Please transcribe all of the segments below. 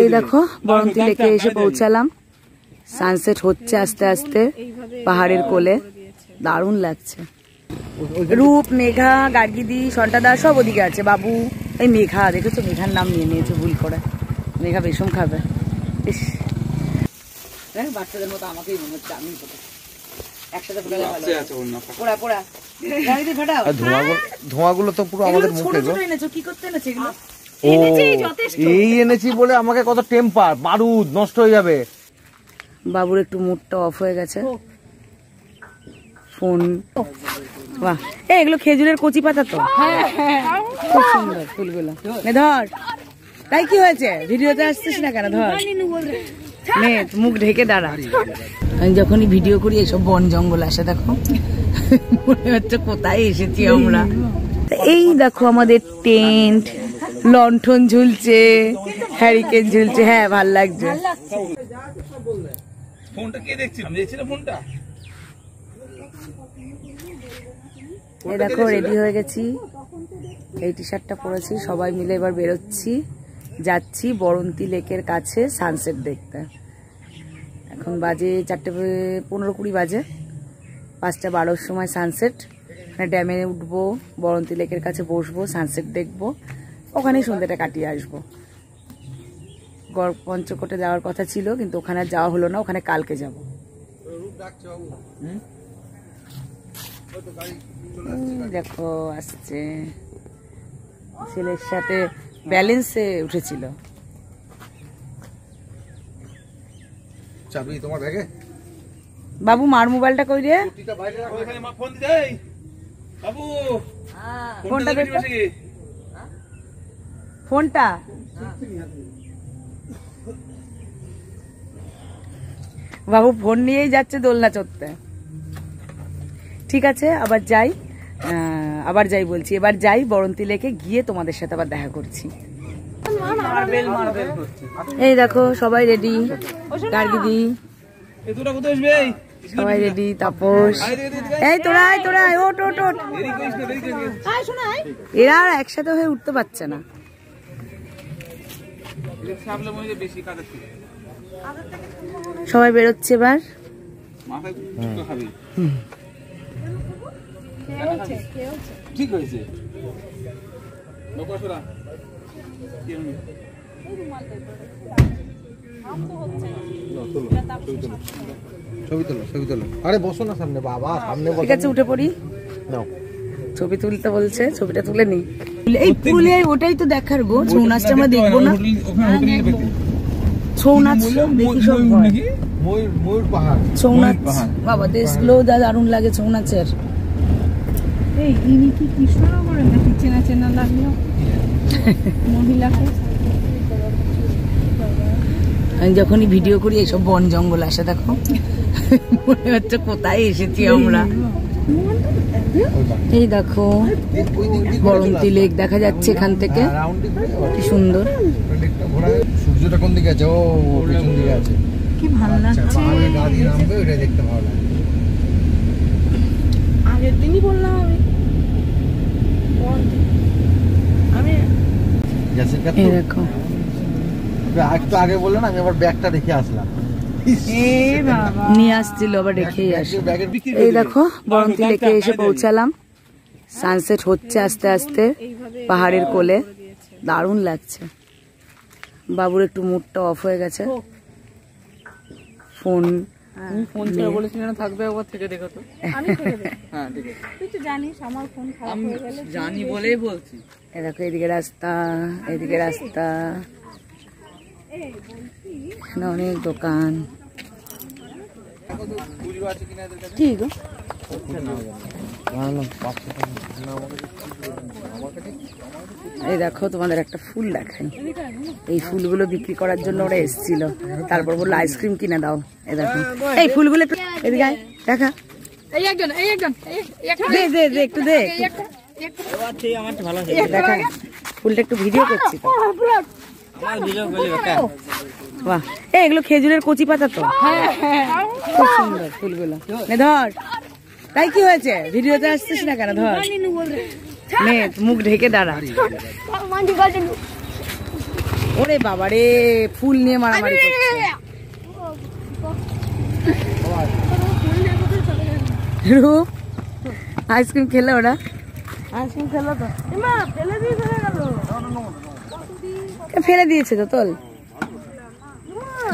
এই দেখো বরন্তী লেকে এসে পৌঁছালাম। সানসেট হচ্ছে আস্তে আস্তে পাহাড়ের কোলে, দারুণ লাগছে। রূপ, মেঘা, গার্গিদি, সন্টাদা সব ওদিকে আছে। বাবু, এই মেঘা দেখেছো, মেঘার নাম নিয়ে নিয়েছে ভুল করে। মেঘা বেসম খাবে। বাচ্চাদের মতো আমাকেই মনে হচ্ছে আমি একসাথে ধোঁয়াগুলো তো পুরো আমাদের মুখে। কি করতে এনেছো এগুলো? এই এনেছি বলে আমাকে কত টেম্পার, বারুদ নষ্ট হয়ে যাবে। বাবুর একটু মুডটা অফ হয়ে গেছে। ফোন, বাহ, এগুলো খেজুরের কচি পাতা তো, খুব সুন্দর ফুলগুলো। ধর, তাই কি হয়েছে? ভিডিওতে আসছিস না কেন? ধর, নে মুখ ঢেকে দাঁড়া। আমি যখনই ভিডিও করি এসব বন জঙ্গল আসে, দেখো মনে হচ্ছে কোথায় এসেছি আমরা। এই দেখো আমাদের টেন্ট, লণ্ঠন ঝুলছে, হ্যারিকেন ঝুলছে। হ্যাঁ, ভাল লাগছে। এই দেখো রেডি হয়ে গেছি, এই টি শার্টটা পরেছি। সবাই মিলে এবার বেরোচ্ছি, যাচ্ছি বরন্তী লেকের কাছে সানসেট দেখতে। এখন বাজে 4:15-20 বাজে। 5:12 সময় সানসেট। ড্যামে উঠবো, বরন্তী লেকের কাছে বসবো, সানসেট দেখবো, ওখানেই সন্ধ্যাটা কাটিয়ে আসবো। পঞ্চকোটে যাওয়ার কথা ছিল, কিন্তু ওখানে যাওয়া হলো না, ওখানে কালকে যাব। দেখো আসছে, ছেলের সাথে ব্যালেন্সে উঠেছিল। চাবি তোমার ব্যাগে? বাবু, মার মোবাইলটা কই রে? ফোনটা বাবু ফোন নিয়েই যাচ্ছে দোলনা চড়তে। ঠিক আছে, আবার যাই বলছি, এবার যাই বরন্তী লেকে, গিয়ে তোমাদের সাথে আবার দেখা করছি। এই দেখো সবাই রেডি, গার্গিদি সবাই রেডি, তাপস, এই তোরা ওট ওট ওট। এরা আর একসাথে হয়ে উঠতে পারছে না। সবাই বেরোচ্ছে এবার। ঠিক হয়েছে। ছবি তোলো। আরে বসো না সামনে, বাবা সামনে বসো। ঠিক আছে, উঠে পড়ি। নাও, ছবি তুলতে বলছে, ছবিটা তুলে নি। এই পুলে ওটাই তো দেখার গো। ছৌ নাচটা আমরা দেখবো না? ছৌ নাচ দেখি সব। ময়ূর পাহাড়, ছৌ নাচ বাবা দেখলো যা দারুণ লাগে ছৌ নাচের। এই ইনি কি কৃষ্ণনগরের নাকি? চেনা চেনা লাগলো মহিলাকে। আমি যখনই ভিডিও করি এসব বন জঙ্গল আসে, দেখো মনে হচ্ছে কোথায় এসেছি আমরা। এই দেখো বরন্তী লেক দেখা যাচ্ছে এখান থেকে, কি সুন্দর। সূর্যটা কোন দিকে আছে? ও পেছন দিকে আছে। কি ভালো লাগছে। গা দিয়ে নামবে, ওটা দেখতে ভালো লাগে। আগের দিনই বললাম আমি এই দেখো, একটু আগে বললো না, আমি আবার ব্যাগটা দেখে আসলাম। নিয়ে আসছিল, আবার রেখেই আসি। এই দেখো বরন্তী লেকে এসে পৌঁছালাম। সানসেট হচ্ছে আস্তে আস্তে পাহাড়ের কোলে, দারুণ লাগছে। বাবুর একটু মুডটা অফ হয়ে গেছে। ফোন ছেড়ে বলেছিলেন না থাকবে, একবার থেকে দেখো তো। আমি করে দেব। হ্যাঁ ঠিক আছে। তুই তো জানিস আমার ফোন খারাপ হয়ে গেলে। জানি বলেই বলছি। এই দেখো এদিকে রাস্তা, এদিকে রাস্তা, এখানে অনেক দোকান। ঠিক এই দেখো তোমাদের একটা ফুল দেখাই। এই ফুলগুলো বিক্রি করার জন্য ওরা এসেছিল, তারপর বললো আইসক্রিম কিনে দাও। এই দেখো এই ফুলগুলো এদিকে দেখা, একটু দেখ, দেখা ফুলটা একটু ভিডিও করছি তো। বাহ, এগুলো খেজুরের কচি পাতা তো, খুব সুন্দর ফুলগুলো। ধর, তাই কি হয়েছে? ভিডিওতে আসছিস না কেন? ধর, নে মুখ ঢেকে দাঁড়া। ওরে বাবারে ফুল নিয়ে মারামারি করছে। রূপ আইসক্রিম খেলে ওরা? আইসক্রিম খেলো তো মা, ফেলে দিয়ে চলে গেল। ফেলে দিয়েছে তো, তোল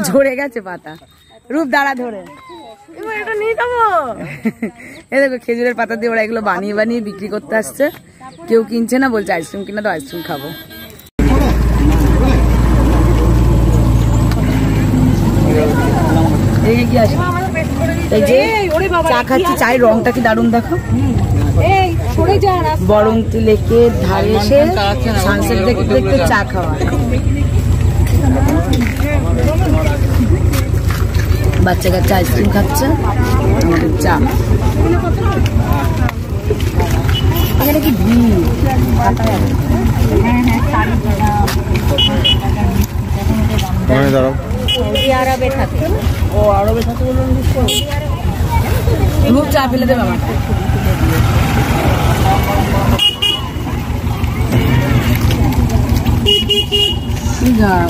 ঝরে গেছে পাতা। রূপ দাঁড়া ধরে, এটা নিয়ে যাবো। এ দেখো খেজুরের পাতা দিয়ে ওরা এগুলো বানিয়ে বানিয়ে বিক্রি করতে আসছে। কেউ কিনছে না, বলছে আইসক্রিম কিনা তো আইসক্রিম খাবো। এই যে চা খাচ্ছি, চায়ের রংটা কি দারুণ দেখো। বরন্তি লেকে ধারে এসে সানসেট দেখতে দেখতে চা খাওয়া। বাচ্চা কাচ্চা আইসক্রিম খাচ্ছে, আমাদের চা। এখানে কি ভিড়, দাঁড়াও। ও আরবে থাকে বলুন, চা ফেলে দেবে আমার।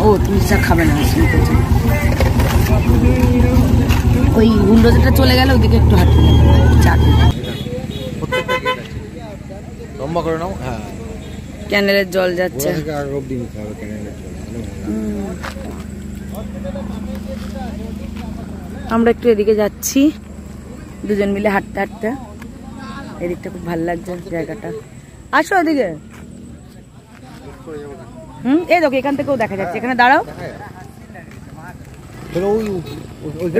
ও তুমি চা খাবে না, ওই উইন্ডো যেটা চলে গেল ওইদিকে একটু হাঁটতে চা লম্বা করে নাও। হ্যাঁ, ক্যান্ডেলের জল যাচ্ছে। আমরা একটু এদিকে যাচ্ছি দুজন মিলে হাঁটতে হাঁটতে। এদিকটা খুব ভালো লাগছে জায়গাটা। আসো এদিকে। এই দেখো এখান থেকেও দেখা যাচ্ছে। এখানে দাঁড়াও।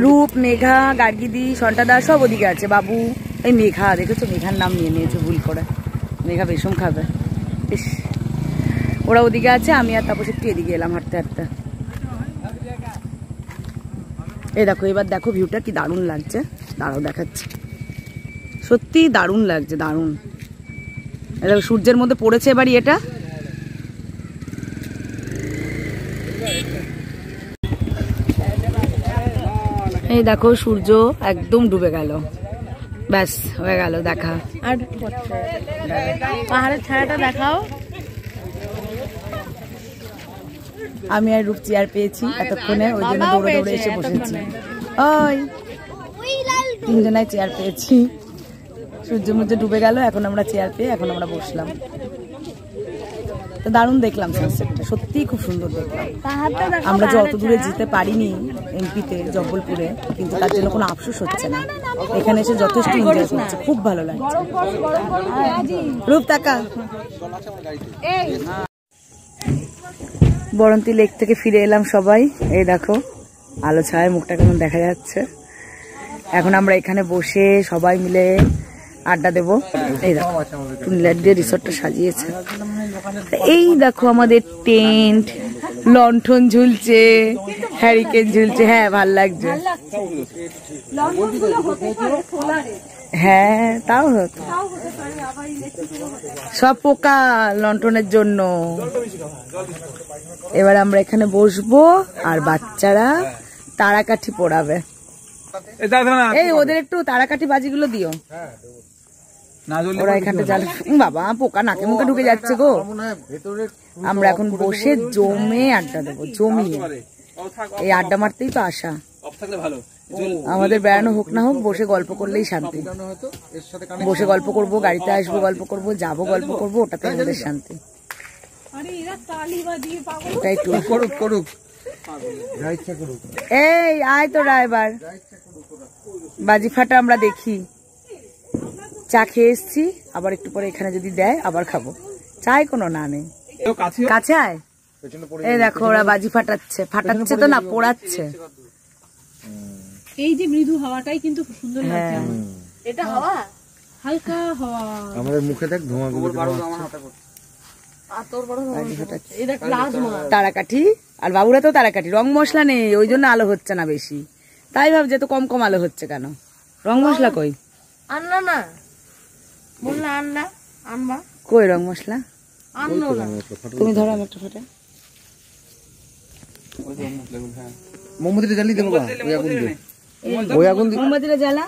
রূপ, মেঘা, গার্গিদি, সন্টাদা সব ওদিকে আছে। বাবু, এই মেঘা দেখেছো, মেঘার নাম নিয়ে নিয়েছে ভুল করে। মেঘা বেশম খাবে। ইস, ওরা ওদিকে আছে, আমি আর তারপর একটু এদিকে এলাম হাঁটতে হাঁটতে। এই দেখো, এবার দেখো ভিউটা কি দারুণ লাগছে। দাঁড়াও দেখাচ্ছি, সত্যি দারুণ লাগছে, দারুণ। দেখো সূর্যের মধ্যে পড়েছে এবারই এটা। এই দেখো সূর্য একদম ডুবে গেল, ব্যাস হয়ে গেল দেখা। আর পাহাড়ের ছায়াটা দেখাও। আমি আর রূপ চেয়ার পেয়েছি এতক্ষণে, ওই জন্য দৌড়ে দৌড়ে এসে বসেছি। ওই তিনজনায় চেয়ার পেয়েছি। সূর্য মুর্য ডুবে গেল, এখন আমরা চেয়ার পেয়ে এখন আমরা বসলাম। তো দারুণ দেখলাম সানসেটটা, সত্যিই খুব সুন্দর দেখলাম। আমরা যত দূরে যেতে পারিনি এমপিতে, জব্বলপুরে, কিন্তু তার জন্য কোনো আফসোস হচ্ছে না। এখানে এসে যথেষ্ট এনজয় করছে, খুব ভালো লাগছে। রূপ তাকা। বরন্তি লেক থেকে ফিরে এলাম সবাই। এই দেখো আলো ছায় মুখটা কেমন দেখা যাচ্ছে। এখন আমরা এখানে বসে সবাই মিলে আড্ডা দেবো। এই দেখো টুনি দিয়ে রিসোর্টটা সাজিয়েছে। এই দেখো আমাদের টেন্ট, লণ্ঠন ঝুলছে, হ্যারিকেন ঝুলছে। হ্যাঁ ভাল লাগছে। হ্যাঁ তাও হতো, সব পোকা লণ্ঠনের জন্য। এবার আমরা এখানে বসবো আর বাচ্চারা তারাকাঠি পোড়াবে। এই ওদের একটু তারাকাঠি বাজিগুলো দিও। ওরা এখানটা জাল। বাবা পোকা নাকে মুখে ঢুকে যাচ্ছে গো। আমরা এখন বসে জমে আড্ডা দেবো, জমিয়ে। এই আড্ডা মারতেই তো আসা। আমাদের বেড়ানো হোক না হোক, বসে গল্প করলেই শান্তি। বসে গল্প করব, গাড়িতে আসবো গল্প করব, যাবো গল্প করব, ওটাতে আমাদের শান্তি। এই আয় তোরা এবার বাজি ফাটা আমরা দেখি। চা খেয়ে এসছি, আবার একটু পরে এখানে যদি দেয় আবার খাবো। চাই কোনো না নেই, কাছে আয়। এই দেখো ওরা বাজি ফাটাচ্ছে, ফাটাচ্ছে তো না, পোড়াচ্ছে। এই যে মৃদু হাওয়াটাই কিন্তু খুব সুন্দর লাগছে। এটা হাওয়া, হালকা হাওয়া। আমাদের মুখে দেখ ধোঁয়াগুলো। তারাকাঠি আর বাবুরা তো তারাকাঠি। রং মশলা নেই, ওই জন্য আলো হচ্ছে না বেশি। তাই ভাবছে তো কম কম আলো হচ্ছে কেন। রং মশলা কই? আনলা না, বললা আনলা, আনবা কই রং মশলা? আনলো না। তুমি ধরো আমি একটা ফটো। মোমবাতিটা জ্বালিয়ে দেবো। ওই আগুন দিয়ে মোমবাতিটা জ্বালা।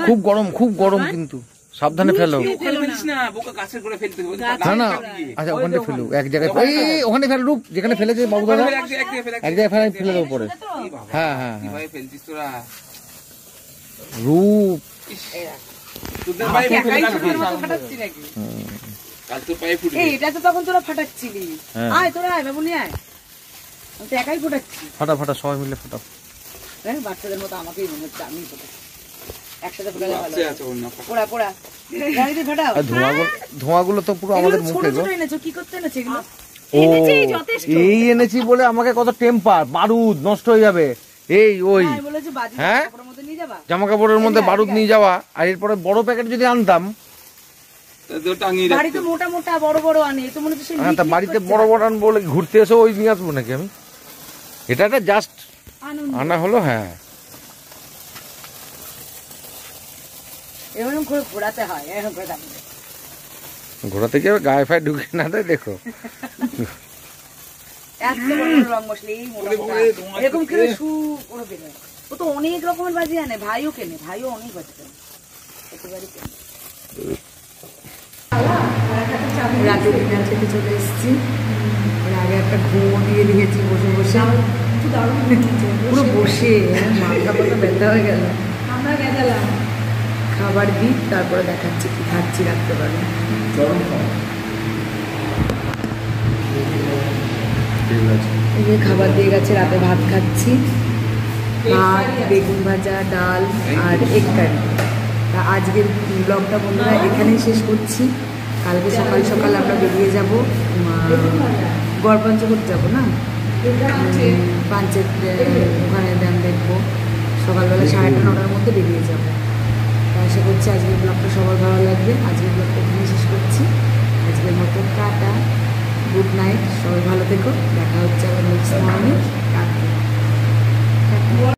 খুব গরম, খুব গরম কিন্তু সাবধানে ফেলো। ওখানে ফেলিস না, বোকা গাছের গোড়ায় ফেলতে হবে। না না, আচ্ছা ওখানে ফেলু, এক জায়গায় এই ওখানে ফেল, রূপ যেখানে ফেলেছে বাবু দাদা, এক জায়গায় ফেলে ফেলে দেবো পরে। হ্যাঁ হ্যাঁ হ্যাঁ, কিভাবে ফেলছিস তোরা? রূপ তোদের পায়ে একাই ফুটে চোখের মতো ফাটাচ্ছি নাকি? কাল তোর পায়ে ফুটে এই এটা তো তখন তোরা ফাটাচ্ছিলি। হ্যাঁ। আয় তোরা আয় বাবুনি আয়, আমি তো একাই ফাটাচ্ছি। ফাটা ফাটা সবাই মিলে ফাটাও। হ্যাঁ, বাচ্চাদের মতো আমাকেই মনে হচ্ছে আমি ফাটাচ্ছি। একসাথে ফাটালে ভালো। আছে আছে ওর না। পোড়া পোড়া গাড়িতে ফাটাও। আর ধোঁয়াগুলো তো পুরো আমাদের এগুলো ছোট মুখে গো। ছোট এনেছো, কি করতে এনেছো এগুলো? ও এই এনেছি বলে আমাকে কত টেম্পার, বারুদ নষ্ট হয়ে যাবে। এই ওই আমি বলেছি বাজি হ্যাঁ? কাপড়ের মধ্যে নিয়ে যাবা। জামা কাপড়ের মধ্যে বারুদ নিয়ে যাওয়া, আর এরপরে বড় প্যাকেট যদি আনতাম। তোর টাঙিয়ে রাখ। বাড়িতে মোটা মোটা বড় বড় আনে, তো মনে হচ্ছে সেই হ্যাঁ, তা লিক লিক বাড়িতে করছে। বড় বড় আনবো বলে ঘুরতে এসে ওই নিয়ে আসবো নাকি আমি? এটা একটা জাস্ট আনা হলো। হ্যাঁ, এরকম করে ঘোরাতে হয়, এরকম করে দাম। ঘোরাতে গিয়ে গায়ে ফায়ে ঢুকে না দেয়, দেখো এত বড় বড় রং মশলা, এই মোটা মোটা। এরকম করে শু করে বেরোয়। ও তো অনেক রকমের বাজি আনে, ভাইও কেনে, ভাইও অনেক বাজি কেনে। একেবারে কেনে। রাতে ডিনার খেতে চলে এসেছি। আগে একটা ঘুমো দিয়ে দিয়েছি বসে বসে, পুরো বসে মাথা পাতা ব্যথা হয়ে গেল। আমরা গেলাম খাবার দিই, তারপরে দেখাচ্ছি কি খাচ্ছি রাত্রেবেলা। এই যে খাবার দিয়ে গেছে, রাতে ভাত খাচ্ছি, ভাত, বেগুন ভাজা, ডাল আর এগ কারি। তা আজকের ব্লগটা বন্ধুরা এখানেই শেষ করছি। কালকে সকাল সকাল আমরা বেরিয়ে যাব, গড়পঞ্চকোট যাবো না, পাঞ্চেত ওখানে ড্যাম দেখবো। সকালবেলা 9:30-9টার মধ্যে বেরিয়ে যাবো। আশা করছি আজকের ব্লগটা সবার ভালো লাগবে। আজকের ব্লগটা এখানেই শেষ করছি। আজকের মতো টাটা, গুড নাইট, সবাই ভালো থেকো। দেখা হচ্ছে আবার নেক্সট মর্নিং।